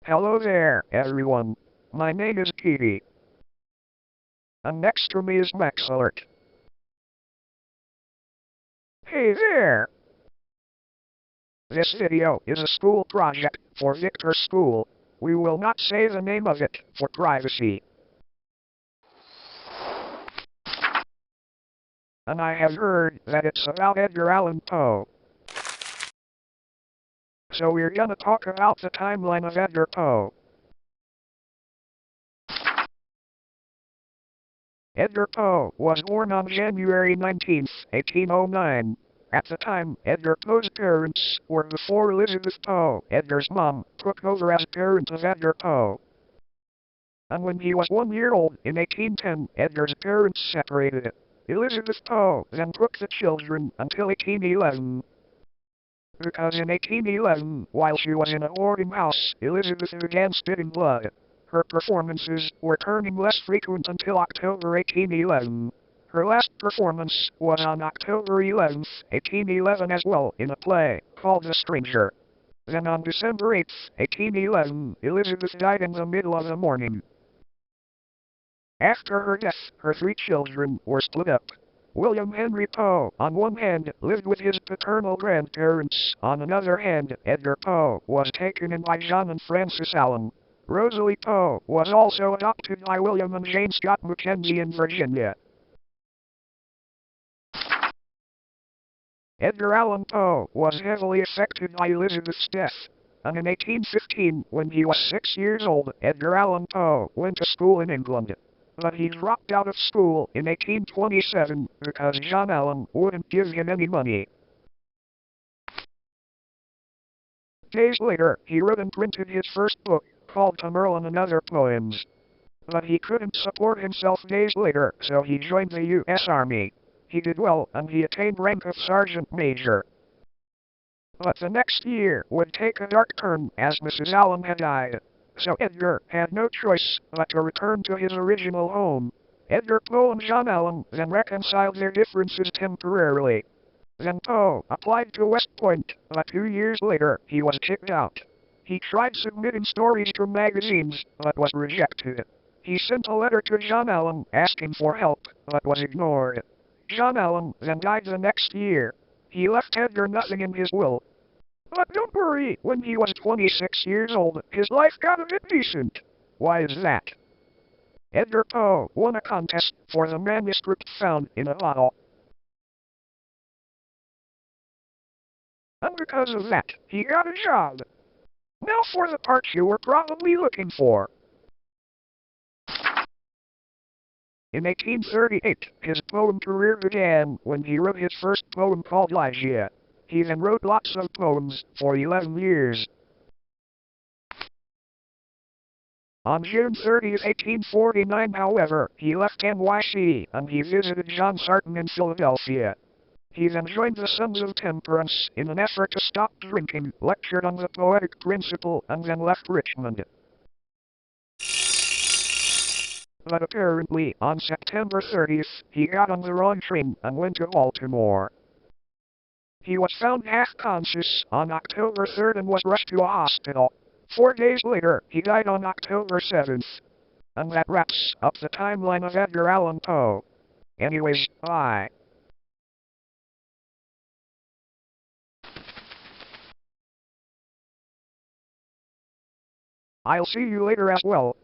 Hello there, everyone. My name is Petey. And next to me is Max Alert. Hey there! This video is a school project for Victor School. We will not say the name of it for privacy. And I have heard that it's about Edgar Allan Poe. So we're gonna talk about the timeline of Edgar Poe. Edgar Poe was born on January 19, 1809. At the time, Edgar Poe's parents were before Elizabeth Poe, Edgar's mom, took over as parent of Edgar Poe. And when he was 1 year old, in 1810, Edgar's parents separated. Elizabeth Poe then took the children until 1811. Because in 1811, while she was in a boarding house, Elizabeth began spitting blood. Her performances were turning less frequent until October 1811. Her last performance was on October 11, 1811 as well, in a play called The Stranger. Then on December 8, 1811, Elizabeth died in the middle of the morning. After her death, her 3 children were split up. William Henry Poe, on one hand, lived with his paternal grandparents. On another hand, Edgar Poe was taken in by John and Frances Allan. Rosalie Poe was also adopted by William and Jane Scott Mackenzie in Virginia. Edgar Allan Poe was heavily affected by Elizabeth's death. And in 1815, when he was 6 years old, Edgar Allan Poe went to school in England. But he dropped out of school in 1827 because John Allan wouldn't give him any money. Days later, he wrote and printed his first book, called To Merlin and Other Poems. But he couldn't support himself days later, so he joined the U.S. Army. He did well, and he attained rank of sergeant major. But the next year would take a dark turn, as Mrs. Allan had died. So Edgar had no choice but to return to his original home. Edgar Poe and John Allan then reconciled their differences temporarily. Then Poe applied to West Point, but 2 years later he was kicked out. He tried submitting stories to magazines, but was rejected. He sent a letter to John Allan asking for help, but was ignored. John Allan then died the next year. He left Edgar nothing in his will. But don't worry, when he was 26 years old, his life got a bit decent. Why is that? Edgar Poe won a contest for the manuscript found in a bottle. And because of that, he got a job. Now for the part you were probably looking for. In 1838, his poem career began when he wrote his first poem called Ligeia. He then wrote lots of poems for 11 years. On June 30, 1849, however, he left NYC and he visited John Sarton in Philadelphia. He then joined the Sons of Temperance in an effort to stop drinking, lectured on the poetic principle, and then left Richmond. But apparently, on September 30th, he got on the wrong train and went to Baltimore. He was found half-conscious on October 3rd and was rushed to a hospital. 4 days later, he died on October 7th. And that wraps up the timeline of Edgar Allan Poe. Anyways, bye. I'll see you later as well.